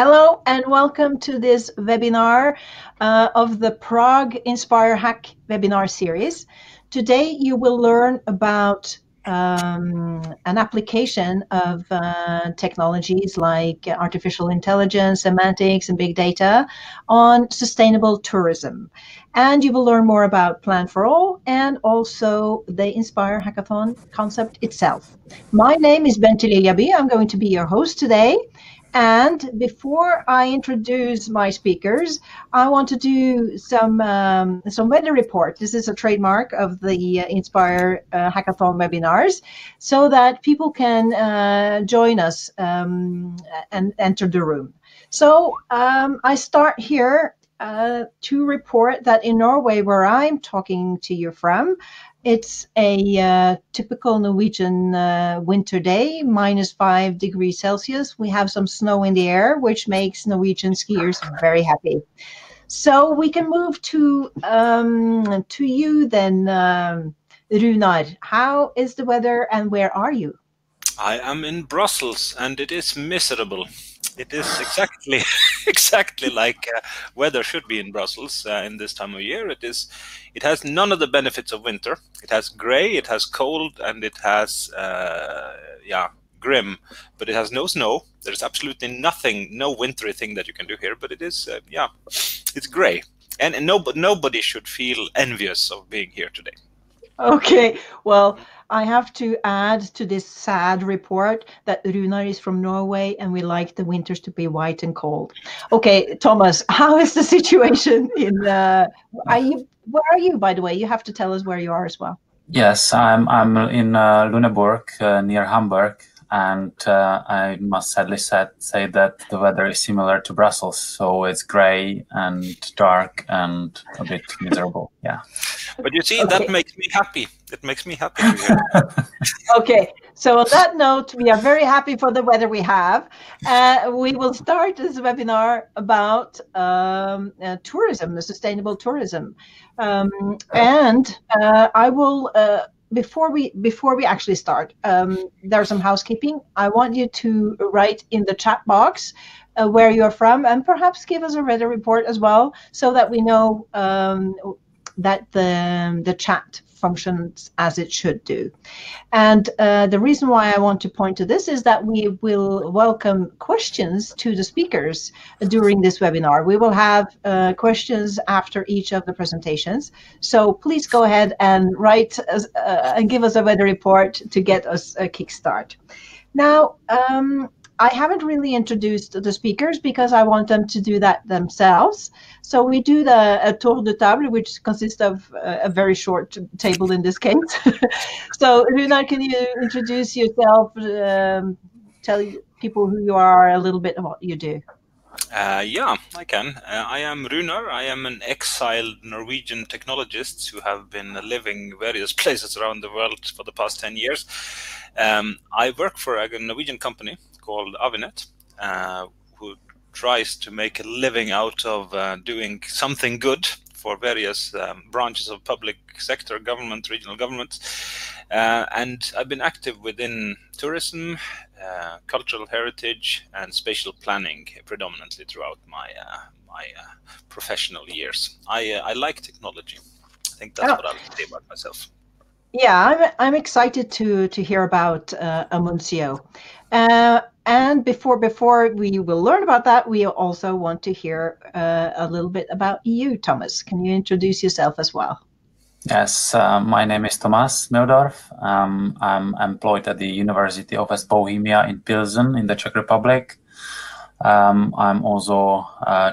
Hello and welcome to this webinar of the Prague Inspire Hack webinar series. Today you will learn about an application of technologies like artificial intelligence, semantics, and big data on sustainable tourism. And you will learn more about Plan for All and also the Inspire Hackathon concept itself. My name is Bente Liljaby. I'm going to be your host today. And before I introduce my speakers, I want to do some weather report. This is a trademark of the Inspire Hackathon webinars, so that people can join us and enter the room. So I start here to report that in Norway, where I'm talking to you from, it's a typical Norwegian winter day, -5 degrees Celsius. We have some snow in the air, which makes Norwegian skiers very happy. So we can move to you then, Runar. How is the weather and where are you? I am in Brussels and it is miserable. It is exactly like weather should be in Brussels in this time of year. It has none of the benefits of winter. It has gray, it has cold, and it has grim, but it has no snow. There's absolutely nothing, no wintry thing that you can do here. But it is it's gray, and nobody should feel envious of being here today. Okay, well, I have to add to this sad report that Runar is from Norway and we like the winters to be white and cold. Okay, Thomas, how is the situation in where are you, by the way? You have to tell us where you are as well. Yes, I'm in Lüneburg near Hamburg, and I must sadly say that the weather is similar to Brussels, so it's gray and dark and a bit miserable. Yeah. But you see, that makes me happy. It makes me happy to hear. Okay, so on that note, we are very happy for the weather we have. We will start this webinar about tourism, sustainable tourism. I will, before we actually start, there's some housekeeping. I want you to write in the chat box where you're from and perhaps give us a weather report as well, so that we know that the chat functions as it should do. And the reason why I want to point to this is that we will welcome questions to the speakers during this webinar. We will have questions after each of the presentations. So please go ahead and write and give us a weather report to get us a kickstart. Now, I haven't really introduced the speakers because I want them to do that themselves. So we do a tour de table, which consists of a very short table in this case. So Runar, can you introduce yourself, tell people who you are, a little bit of what you do? Yeah, I can. I am Runar. I am an exiled Norwegian technologist who have been living various places around the world for the past 10 years. I work for a Norwegian company called Avinet, who tries to make a living out of doing something good for various branches of public sector, government, regional governments. And I've been active within tourism, cultural heritage, and spatial planning predominantly throughout my professional years. I like technology. I think that's what I'll say about myself. Yeah, I'm excited to hear about Amunsio. And before we will learn about that, we also want to hear a little bit about you, Thomas. Can you introduce yourself as well? Yes, my name is Tomáš Meudorf. I'm employed at the University of West Bohemia in Pilsen in the Czech Republic. I'm also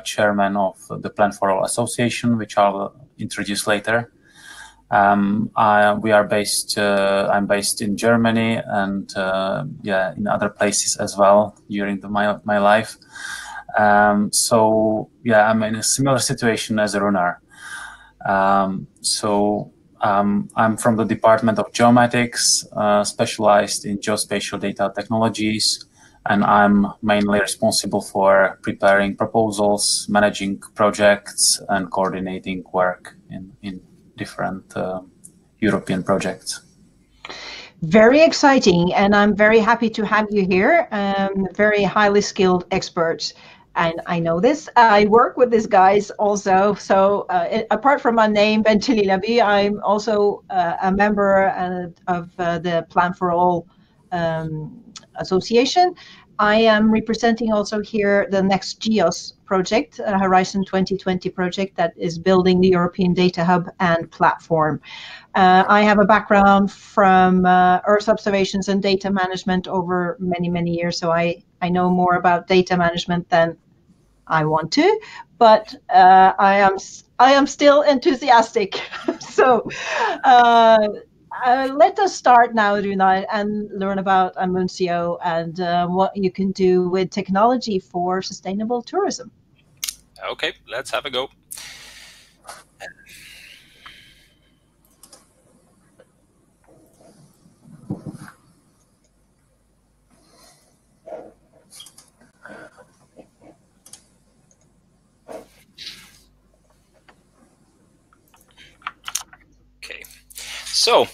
chairman of the Plan for All Association, which I'll introduce later. I'm based in Germany and in other places as well during my life. I'm in a similar situation as Runar. I'm from the Department of Geomatics, specialized in geospatial data technologies, and I'm mainly responsible for preparing proposals, managing projects, and coordinating work in different European projects. Very exciting, and I'm very happy to have you here. Very highly skilled experts. and I know this. I work with these guys also. So apart from my name, Bentililabi, I'm also a member of the Plan for All association. I am representing also here the Next Geos project, Horizon 2020 project that is building the European Data Hub and platform. I have a background from Earth observations and data management over many, many years, so I know more about data management than I want to, but I am still enthusiastic. So let us start now, Runar, and learn about Amunsio and what you can do with technology for sustainable tourism. Okay, let's have a go. Okay, so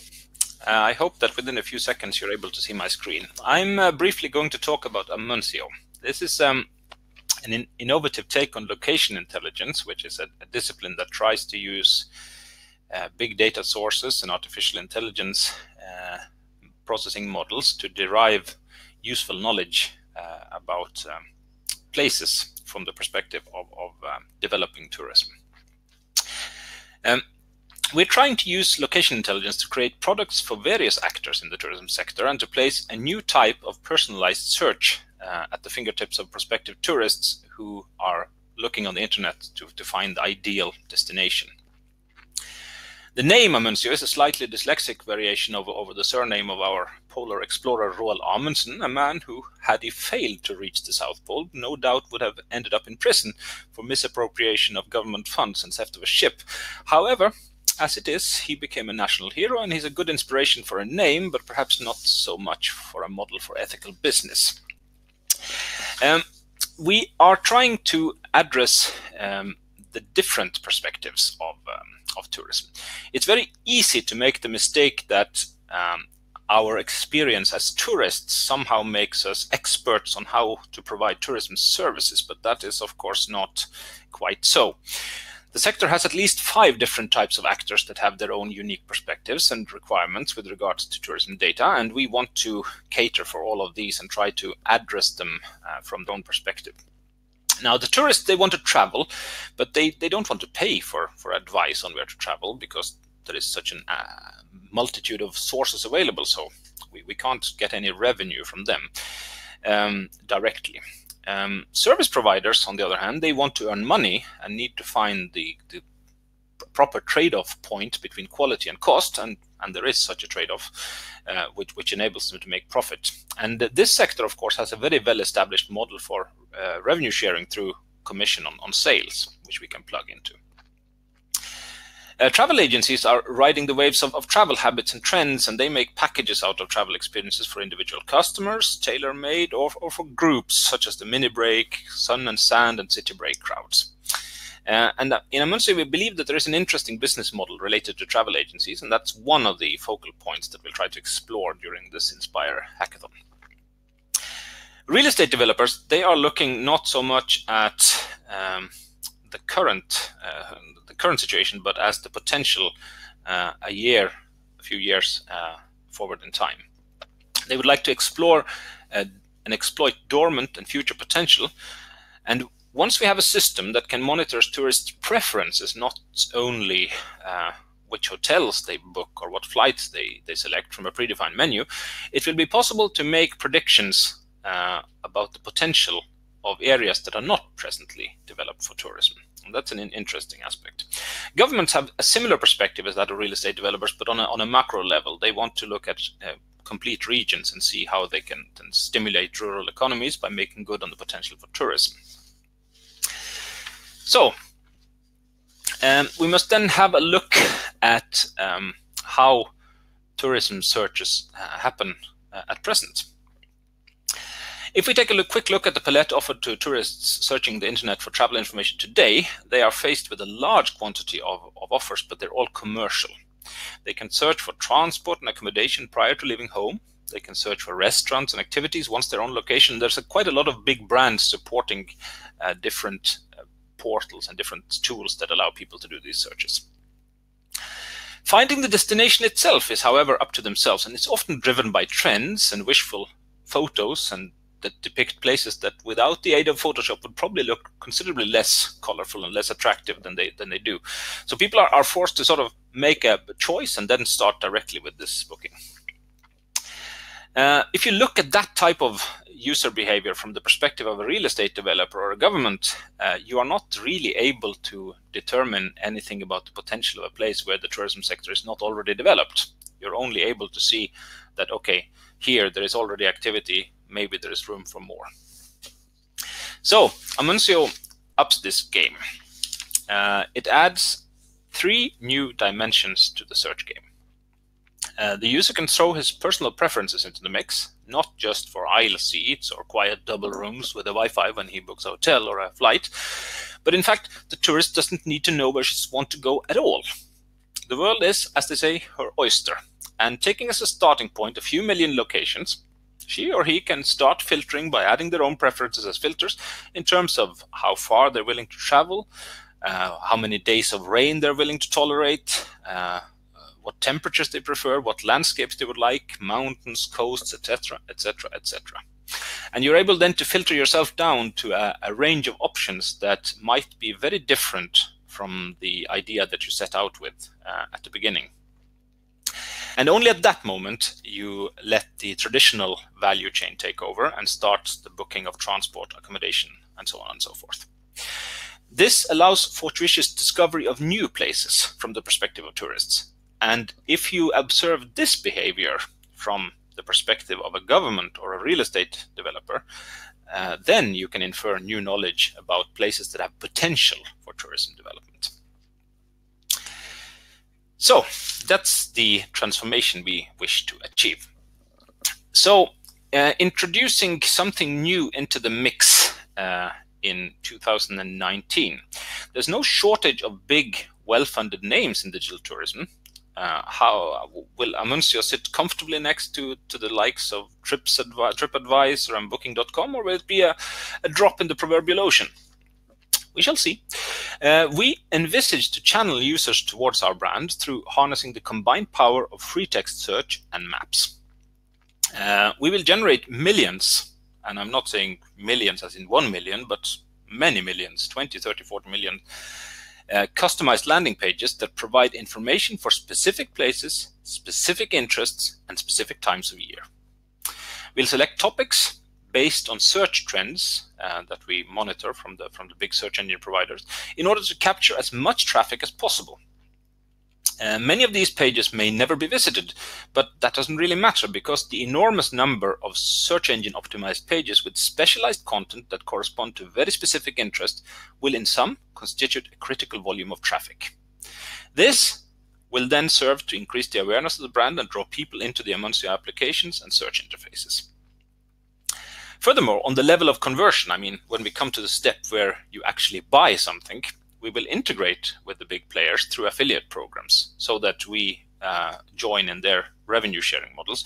I hope that within a few seconds you're able to see my screen. I'm briefly going to talk about Amunsio. This is an innovative take on location intelligence, which is a discipline that tries to use big data sources and artificial intelligence processing models to derive useful knowledge about places from the perspective of developing tourism. We're trying to use location intelligence to create products for various actors in the tourism sector and to place a new type of personalized search at the fingertips of prospective tourists who are looking on the internet to find the ideal destination. The name Amunsio is a slightly dyslexic variation over the surname of our polar explorer Roald Amundsen, a man who, had he failed to reach the South Pole, no doubt would have ended up in prison for misappropriation of government funds and theft of a ship. However, as it is, he became a national hero, and he's a good inspiration for a name, but perhaps not so much for a model for ethical business. We are trying to address the different perspectives of tourism. It's very easy to make the mistake that our experience as tourists somehow makes us experts on how to provide tourism services, but that is, of course, not quite so. The sector has at least 5 different types of actors that have their own unique perspectives and requirements with regards to tourism data, and we want to cater for all of these and try to address them from their own perspective. Now, the tourists, they want to travel, but they don't want to pay for advice on where to travel because there is such a multitude of sources available, so we can't get any revenue from them directly. Service providers, on the other hand, they want to earn money and need to find the proper trade-off point between quality and cost, and there is such a trade-off which enables them to make profit. And this sector, of course, has a very well-established model for revenue sharing through commission on sales, which we can plug into. Travel agencies are riding the waves of travel habits and trends, and they make packages out of travel experiences for individual customers, tailor-made, or for groups such as the mini break, sun and sand, and city break crowds. And in Amunsio, we believe that there is an interesting business model related to travel agencies, and that's one of the focal points that we'll try to explore during this Inspire Hackathon. Real estate developers, they are looking not so much at the current situation, but as the potential a few years forward in time. They would like to explore and exploit dormant and future potential. And once we have a system that can monitor tourists' preferences, not only which hotels they book or what flights they select from a predefined menu, it will be possible to make predictions about the potential of areas that are not presently developed for tourism. And that's an interesting aspect. Governments have a similar perspective as that of real estate developers, but on a macro level. They want to look at complete regions and see how they can stimulate rural economies by making good on the potential for tourism. So we must then have a look at how tourism searches happen at present. If we take a quick look at the palette offered to tourists searching the internet for travel information today, they are faced with a large quantity of offers, but they're all commercial. They can search for transport and accommodation prior to leaving home. They can search for restaurants and activities once they're on location. There's quite a lot of big brands supporting different portals and different tools that allow people to do these searches. Finding the destination itself is, however, up to themselves, and it's often driven by trends and wishful photos and that depict places that without the aid of Photoshop would probably look considerably less colorful and less attractive than they do. So people are forced to sort of make a choice and then start directly with this booking. If you look at that type of user behavior from the perspective of a real estate developer or a government, you are not really able to determine anything about the potential of a place where the tourism sector is not already developed. You're only able to see that, okay, here there is already activity, maybe there is room for more. So Amunsio ups this game. It adds 3 new dimensions to the search game. The user can throw his personal preferences into the mix, not just for aisle seats or quiet double rooms with a Wi-Fi when he books a hotel or a flight, but in fact the tourist doesn't need to know where she wants to go at all. The world is, as they say, her oyster, and taking as a starting point a few million locations, she or he can start filtering by adding their own preferences as filters in terms of how far they're willing to travel, how many days of rain they're willing to tolerate, what temperatures they prefer, what landscapes they would like, mountains, coasts, etc., etc., etc. And you're able then to filter yourself down to a range of options that might be very different from the idea that you set out with at the beginning. And only at that moment you let the traditional value chain take over and start the booking of transport, accommodation, and so on and so forth. This allows fortuitous discovery of new places from the perspective of tourists. And if you observe this behavior from the perspective of a government or a real estate developer, then you can infer new knowledge about places that have potential for tourism development. So that's the transformation we wish to achieve. So introducing something new into the mix in 2019. There's no shortage of big, well-funded names in digital tourism. How will Amunsio sit comfortably next to the likes of TripAdvisor and Booking.com, or will it be a drop in the proverbial ocean? We shall see. We envisage to channel users towards our brand through harnessing the combined power of free text search and maps. We will generate millions, and I'm not saying millions as in 1 million, but many millions, 20, 30, 40 million customized landing pages that provide information for specific places, specific interests, and specific times of year. We'll select topics based on search trends that we monitor from the big search engine providers in order to capture as much traffic as possible. Many of these pages may never be visited, but that doesn't really matter because the enormous number of search engine optimized pages with specialized content that correspond to very specific interest will in sum constitute a critical volume of traffic. This will then serve to increase the awareness of the brand and draw people into the Amunsio applications and search interfaces. Furthermore, on the level of conversion, I mean, when we come to the step where you actually buy something, we will integrate with the big players through affiliate programs so that we join in their revenue sharing models.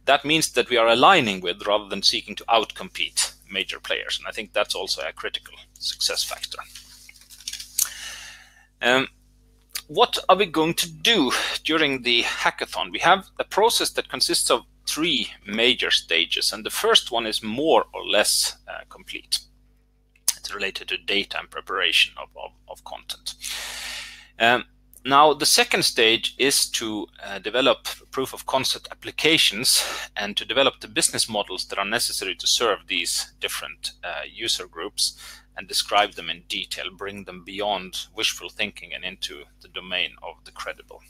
That means that we are aligning with rather than seeking to outcompete major players. And I think that's also a critical success factor. What are we going to do during the hackathon? We have a process that consists of 3 major stages, and the first one is more or less complete. It's related to data and preparation of content. Now, the second stage is to develop proof of concept applications and to develop the business models that are necessary to serve these different user groups and describe them in detail, bring them beyond wishful thinking and into the domain of the credible.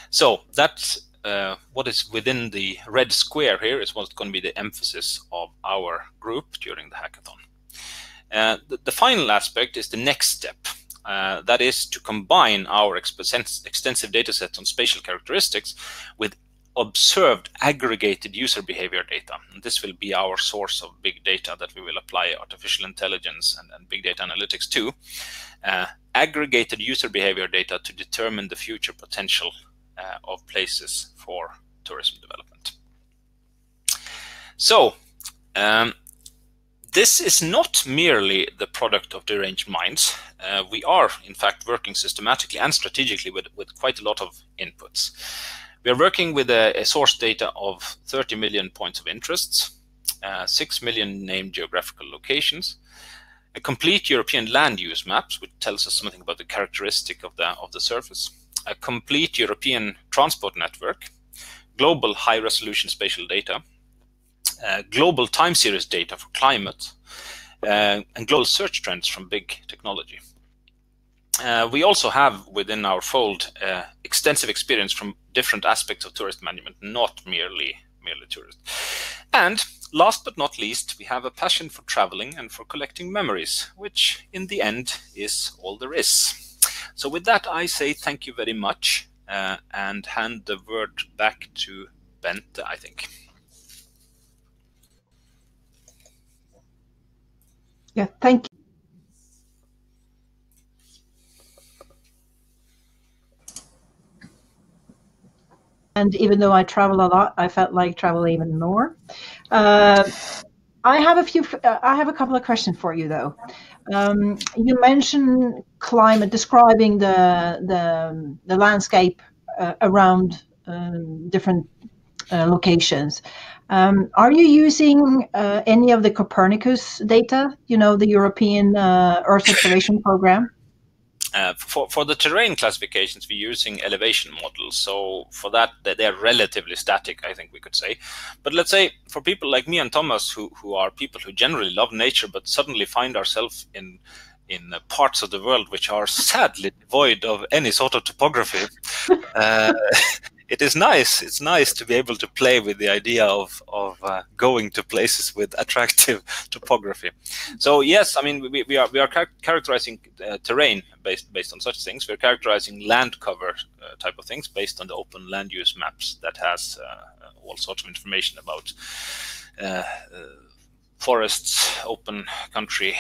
So that's what is within the red square here is what's going to be the emphasis of our group during the hackathon. The final aspect is the next step. That is to combine our extensive data sets on spatial characteristics with observed aggregated user behavior data. And this will be our source of big data that we will apply artificial intelligence and big data analytics to. Aggregated user behavior data to determine the future potential of places for tourism development. So this is not merely the product of deranged minds. We are, in fact, working systematically and strategically with quite a lot of inputs. We are working with a source data of 30 million points of interest, 6 million named geographical locations, a complete European land use maps, which tells us something about the characteristic of the surface, a complete European transport network, global high-resolution spatial data, global time series data for climate, and global search trends from big technology. We also have within our fold extensive experience from different aspects of tourist management, not merely tourist. And last but not least, we have a passion for traveling and for collecting memories, which in the end is all there is. So with that, I say thank you very much and hand the word back to Bente, I think. Yeah, thank you. And even though I travel a lot, I felt like travel even more. I have a couple of questions for you, though. You mentioned climate, describing the landscape around different locations. Are you using any of the Copernicus data? You know, the European Earth Observation Program. For the terrain classifications, we're using elevation models. So for that, they're relatively static, I think we could say. But let's say for people like me and Thomas, who are people who generally love nature, but suddenly find ourselves in parts of the world which are sadly devoid of any sort of topography, it is nice. It's nice to be able to play with the idea of going to places with attractive topography. So yes, I mean we are characterizing terrain based on such things. We're characterizing land cover type of things based on the open land use maps that has all sorts of information about forests, open country,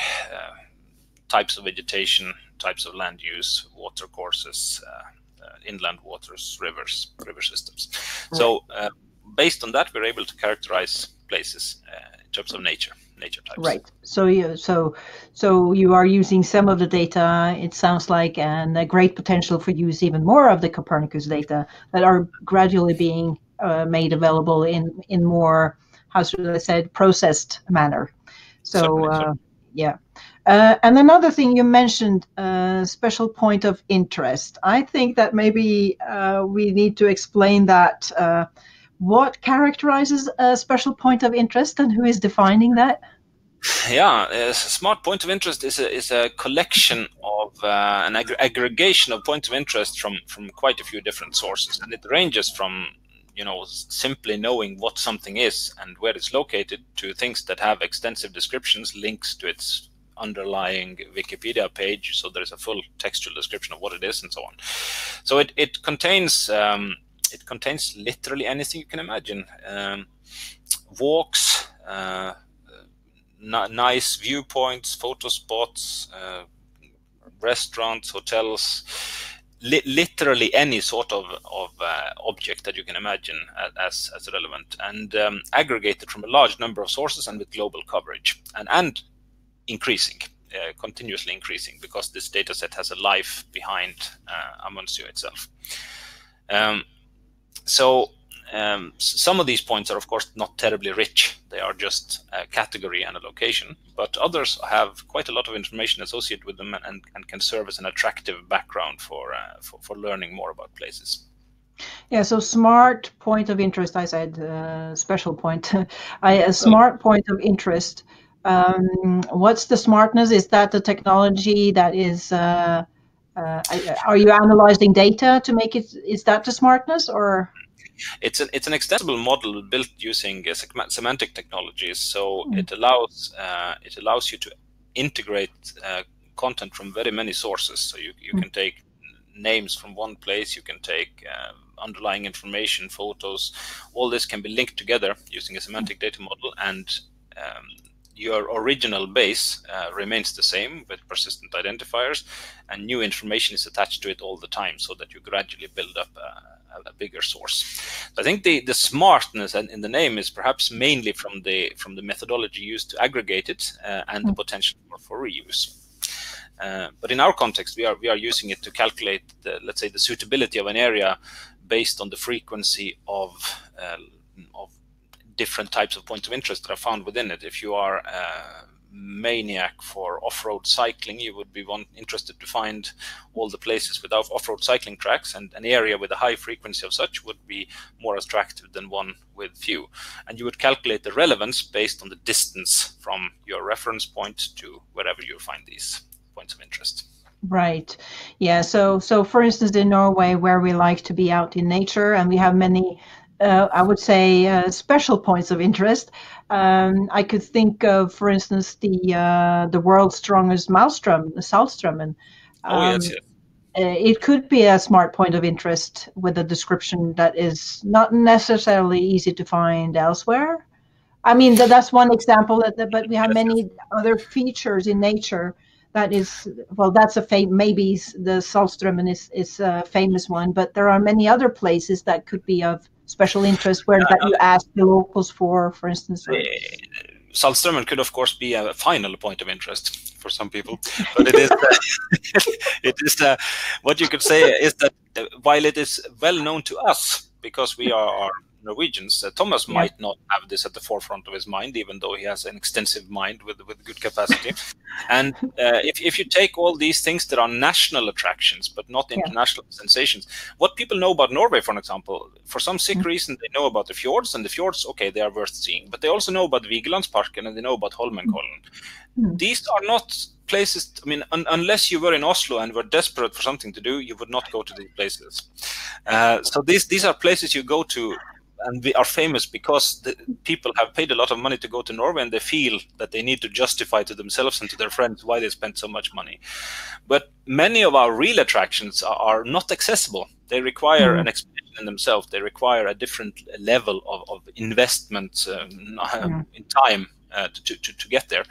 types of vegetation, types of land use, water courses, inland waters, river systems. Right. So based on that, we're able to characterize places in terms of nature types. Right. So you are using some of the data, it sounds like, and a great potential for use even more of the Copernicus data that are gradually being made available in more, how should I say, processed manner. So yeah. And another thing you mentioned, special point of interest. I think that maybe we need to explain that. What characterizes a special point of interest and who is defining that? Yeah, a smart point of interest is a collection of an aggregation of points of interest from quite a few different sources, and it ranges from simply knowing what something is and where it's located to things that have extensive descriptions, links to its underlying Wikipedia page, so there's a full textual description of what it is and so on. So it contains literally anything you can imagine. Walks, nice viewpoints, photo spots, restaurants, hotels, literally any sort of object that you can imagine as relevant, and aggregated from a large number of sources and with global coverage, and increasing, continuously increasing, because this data set has a life behind Amunsio itself. Some of these points are, of course, not terribly rich. They are just a category and a location, but others have quite a lot of information associated with them and can serve as an attractive background for learning more about places. Yeah, so smart point of interest, I said special point. A smart point of interest. What's the smartness? Is that the technology that is, are you analyzing data to make it, is that the smartness, or? It's an extensible model built using semantic technologies, so it allows you to integrate content from very many sources. So you can take names from one place, you can take underlying information, photos, all this can be linked together using a semantic data model, and your original base remains the same with persistent identifiers, and new information is attached to it all the time, so that you gradually build up a bigger source. So I think the smartness in the name is perhaps mainly from the methodology used to aggregate it and the potential for reuse. But in our context, we are using it to calculate, let's say, the suitability of an area based on the frequency of different types of points of interest that are found within it. If you are a maniac for off-road cycling, you would be interested to find all the places with off-road cycling tracks, and an area with a high frequency of such would be more attractive than one with few. And you would calculate the relevance based on the distance from your reference point to wherever you find these points of interest. Right. Yeah. So for instance, in Norway, where we like to be out in nature, and we have many, I would say, special points of interest. I could think of, for instance, the world's strongest maelstrom, the Saltströmmen. Yes. It could be a smart point of interest with a description that is not necessarily easy to find elsewhere. I mean, that's one example, but we have many other features in nature that is, well, that's maybe the Saltströmmen is a famous one, but there are many other places that could be of special interest that you ask the locals for instance. Saltströmmen could, of course, be a final point of interest for some people, but it is what you could say is that while it is well known to us because we are Norwegians, Thomas might not have this at the forefront of his mind, even though he has an extensive mind with good capacity. And if you take all these things that are national attractions but not international sensations, what people know about Norway, for example, for some sick reason they know about the fjords, and the fjords, okay, they are worth seeing, but they also know about Vigelandsparken and they know about Holmenkollen. These are not places, I mean, unless you were in Oslo and were desperate for something to do, you would not go to these places. So these are places you go to, and we are famous because the people have paid a lot of money to go to Norway, and they feel that they need to justify to themselves and to their friends why they spent so much money. But many of our real attractions are not accessible. They require an expedition in themselves. They require a different level of investment in time to get there.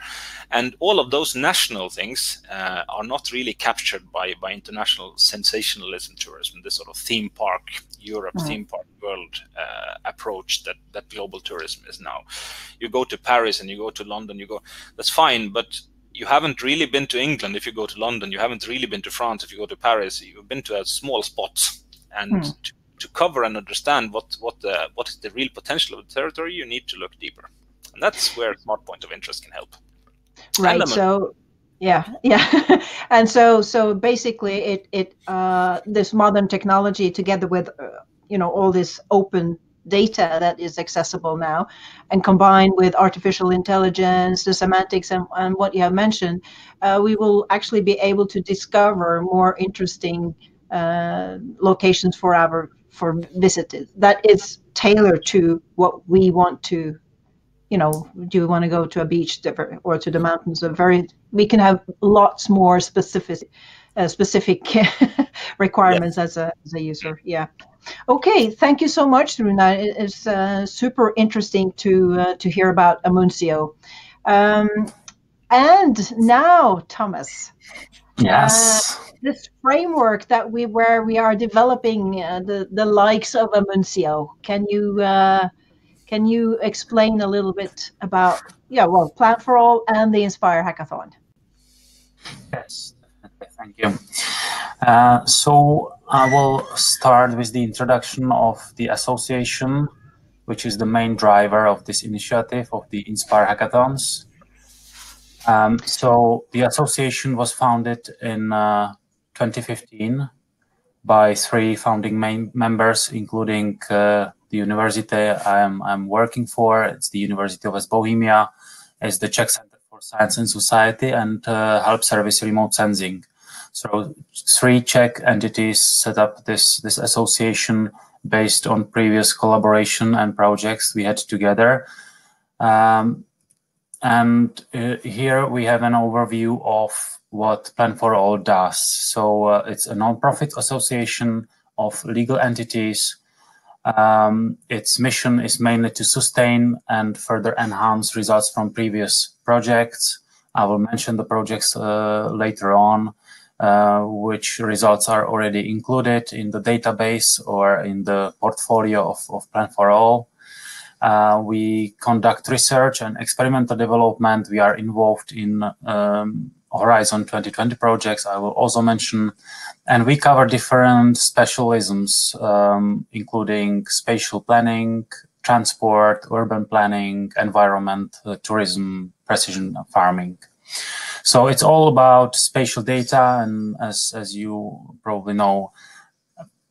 And all of those national things are not really captured by international sensationalism tourism, this sort of theme park Europe, theme park world approach that global tourism is now. You go to Paris and you go to London, that's fine, but you haven't really been to England if you go to London. You haven't really been to France if you go to Paris. You've been to a small spot, and to cover and understand what is the real potential of the territory, you need to look deeper. And that's where smart point of interest can help. Right. So, yeah. And so basically, this modern technology, together with all this open data that is accessible now, and combined with artificial intelligence, the semantics, and what you have mentioned, we will actually be able to discover more interesting locations for visitors that is tailored to what we want to. Do you want to go to a beach or to the mountains? We can have lots more specific requirements as a user. Yeah. Okay. Thank you so much, Runa. It's super interesting to hear about Amunsio. And now, Thomas. Yes. This framework where we are developing the likes of Amunsio. Can you explain a little bit about, Plan for All and the Inspire Hackathon? Yes, thank you. So I will start with the introduction of the association, which is the main driver of this initiative of the Inspire Hackathons. So the association was founded in 2015 by 3 founding members, including the university I'm working for. It's the University of West Bohemia, it's the Czech Center for Science and Society, and Help Service Remote Sensing. So 3 Czech entities set up this association based on previous collaboration and projects we had together. And here we have an overview of what Plan for All does. So it's a non-profit association of legal entities. Its mission is mainly to sustain and further enhance results from previous projects. I will mention the projects later on. which results are already included in the database or in the portfolio of Plan for All. We conduct research and experimental development. We are involved in Horizon 2020 projects, I will also mention. And we cover different specialisms, including spatial planning, transport, urban planning, environment, tourism, precision farming. So it's all about spatial data, and as you probably know,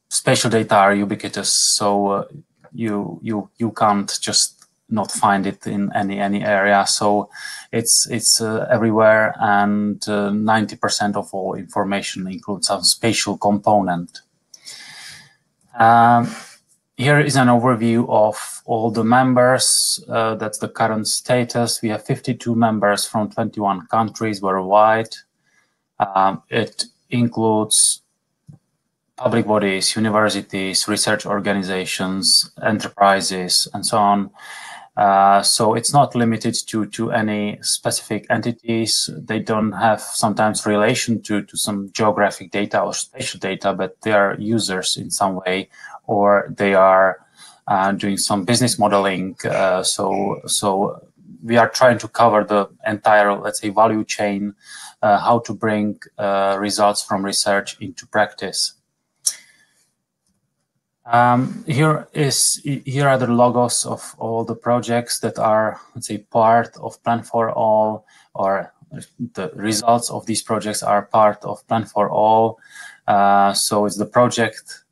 spatial data are ubiquitous. So you can't just not find it in any area. So it's everywhere, and 90% of all information includes some spatial component. Here is an overview of all the members. That's the current status. We have 52 members from 21 countries worldwide. It includes public bodies, universities, research organizations, enterprises, and so on. So it's not limited to any specific entities. They don't have sometimes relation to some geographic data or spatial data, but they are users in some way, or they are doing some business modeling. So we are trying to cover the entire, let's say, value chain, how to bring results from research into practice. Here are the logos of all the projects that are, let's say, part of Plan for All, or the results of these projects are part of Plan for All. So it's the project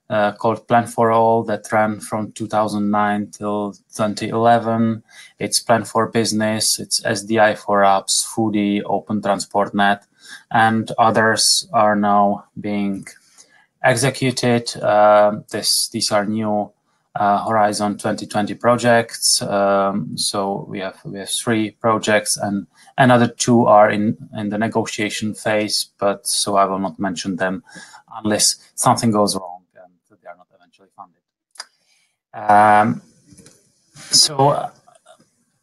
called Plan for All that ran from 2009 till 2011. It's Plan for Business, it's SDI for Apps, Foodie, Open Transport Net, and others are now being executed. These are new Horizon 2020 projects. So we have 3 projects, and another 2 are in the negotiation phase, but so I will not mention them unless something goes wrong and they are not eventually funded. So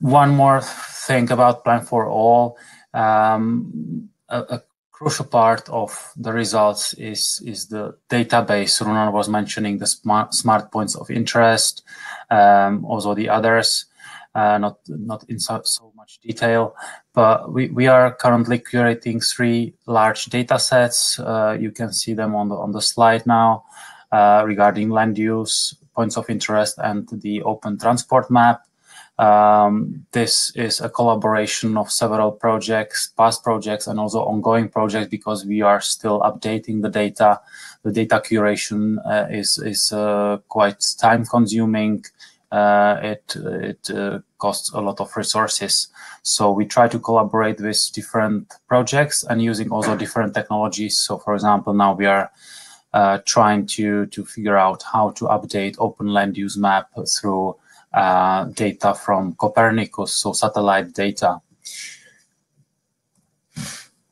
one more thing about Plan for All. A crucial part of the results is the database. Runar was mentioning the smart points of interest, also the others, not in so much detail, but we are currently curating 3 large data sets. You can see them on the slide now, regarding land use, points of interest, and the open transport map. This is a collaboration of several projects, past projects, and also ongoing projects, because we are still updating the data. The data curation is quite time-consuming. It costs a lot of resources. So we try to collaborate with different projects and using also different technologies. So, for example, now we are trying to figure out how to update open land use map through data from Copernicus, so satellite data.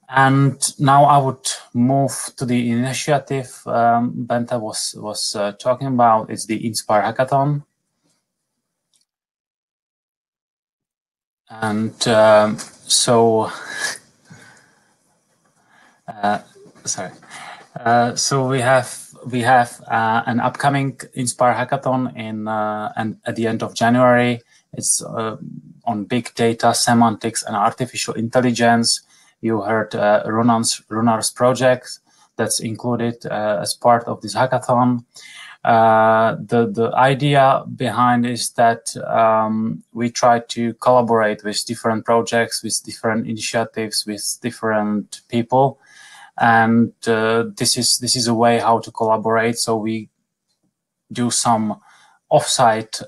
And now I would move to the initiative Bente was talking about. It's the Inspire Hackathon. And so we have an upcoming Inspire Hackathon and at the end of January. It's on big data, semantics, and artificial intelligence. You heard Runar's project that's included as part of this hackathon. The idea behind is that we try to collaborate with different projects, with different initiatives, with different people. And this is a way how to collaborate. So we do some offsite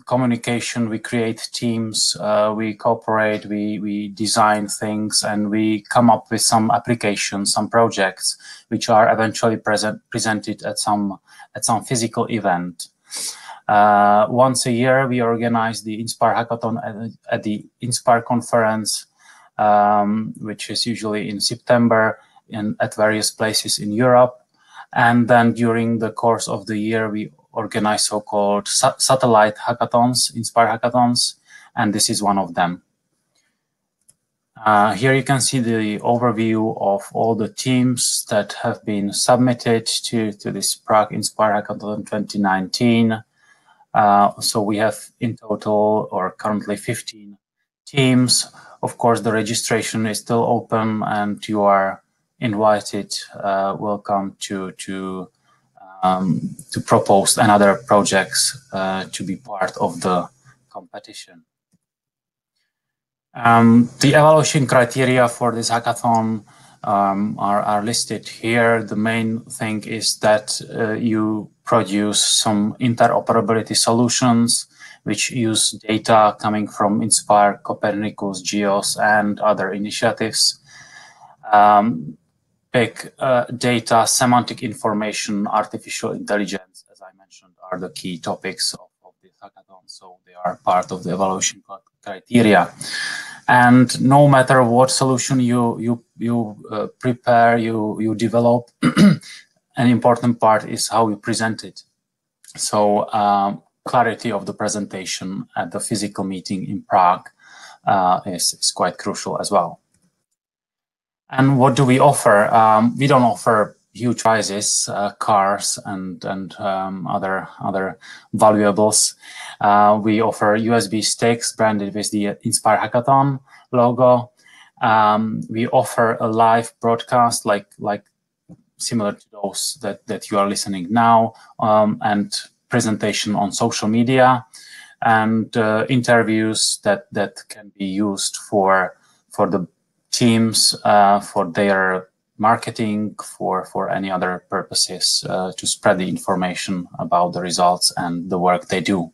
communication. We create teams. We cooperate. We design things, and we come up with some applications, some projects, which are eventually presented at some physical event. Once a year, we organize the Inspire Hackathon at the Inspire conference, which is usually in September at various places in Europe. And then during the course of the year, we organize so-called satellite hackathons, Inspire hackathons, and this is one of them. Here you can see the overview of all the teams that have been submitted to this Prague Inspire Hackathon 2019. So we have in total, or currently, 15 teams. Of course, the registration is still open, and you are invited, welcome to propose another projects to be part of the competition. The evaluation criteria for this hackathon are listed here. The main thing is that you produce some interoperability solutions which use data coming from Inspire, Copernicus, GEOS, and other initiatives. Big data, semantic information, artificial intelligence, as I mentioned, are the key topics of this hackathon, so they are part of the evaluation criteria. And no matter what solution you prepare, you develop, an important part is how you present it. So clarity of the presentation at the physical meeting in Prague is quite crucial as well. And what do we offer? We don't offer huge prizes, cars and other valuables. We offer USB sticks branded with the Inspire Hackathon logo. We offer a live broadcast like similar to those that you are listening now, and presentation on social media, and interviews that can be used for the teams, for their marketing, for any other purposes, to spread the information about the results and the work they do.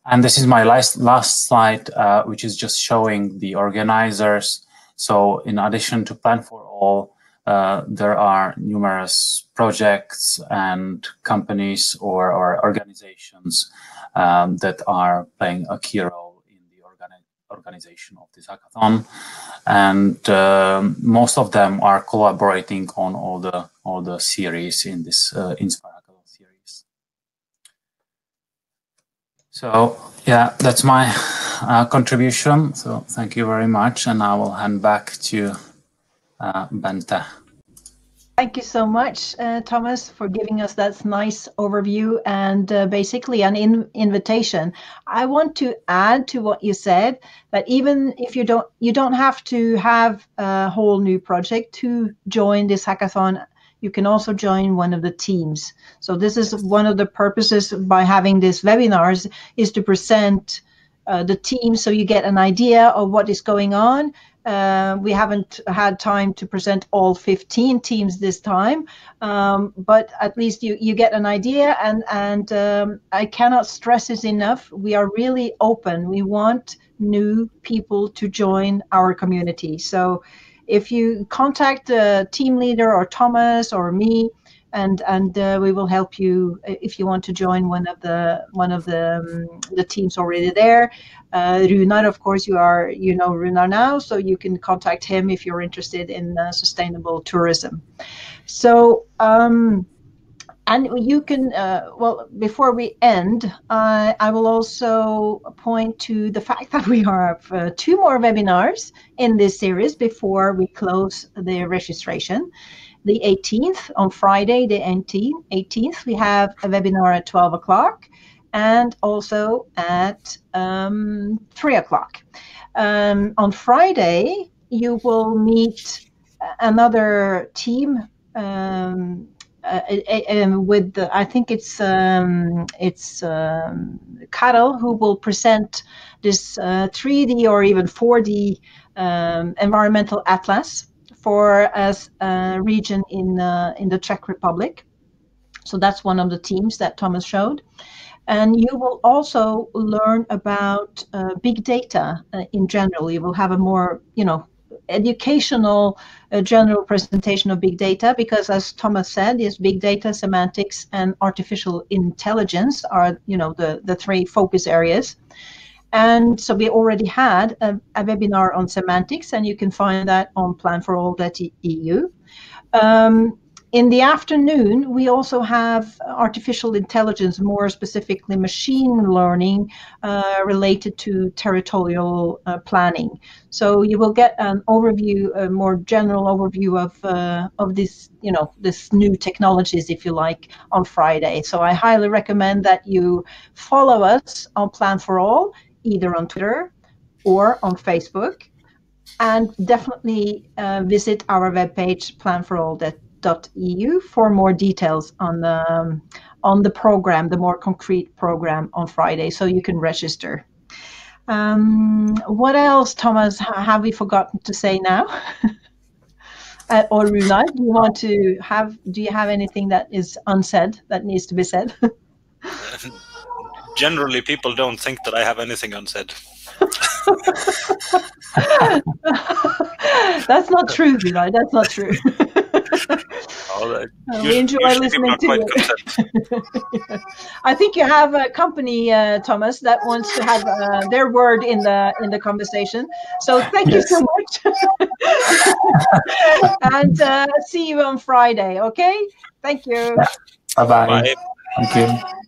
And this is my last slide, which is just showing the organizers. So in addition to Plan for All, there are numerous projects and companies or organizations that are playing a key role in the organization of this hackathon, and most of them are collaborating on all the series in this Inspire Hackathon series. So yeah, that's my contribution. So thank you very much, and I will hand back to Bente. Thank you so much, Thomas, for giving us that nice overview and basically an invitation. I want to add to what you said that even if you don't have to have a whole new project to join this hackathon. You can also join one of the teams. So this is one of the purposes by having these webinars, is to present the team so you get an idea of what is going on. We haven't had time to present all 15 teams this time, but at least you get an idea, and I cannot stress this enough. We are really open. We want new people to join our community. So if you contact the team leader or Thomas or me, and we will help you if you want to join one of the teams already there. Runar, of course, you know Runar now, so you can contact him if you're interested in sustainable tourism. So and you can well, before we end, I will also point to the fact that we have 2 more webinars in this series before we close the registration. The 18th, on Friday, the 18th, we have a webinar at 12 o'clock and also at 3 o'clock. On Friday, you will meet another team with I think it's Karel, who will present this 3D or even 4D environmental atlas for us region in the Czech Republic. So that's one of the teams that Thomas showed. And you will also learn about big data in general. You will have a more, educational general presentation of big data, because as Thomas said, is big data, semantics, and artificial intelligence are, the 3 focus areas. And so we already had a webinar on semantics, and you can find that on planforall.eu. In the afternoon, we also have artificial intelligence, more specifically machine learning, related to territorial planning. So you will get an overview, a more general overview of this, this new technologies, if you like, on Friday. So I highly recommend that you follow us on Plan for All, either on Twitter or on Facebook, and definitely visit our webpage, planforall.eu, for more details on the program, the more concrete program on Friday, so you can register. What else, Thomas, have we forgotten to say now? Or Runar, do you have anything that is unsaid that needs to be said? Generally, people don't think that I have anything unsaid. That's not true, Runar. That's not true. We enjoy listening to it. I think you have a company, Thomas, that wants to have their word in the conversation. So thank you so much, and see you on Friday. Okay, thank you. Bye-bye. Bye. Thank you.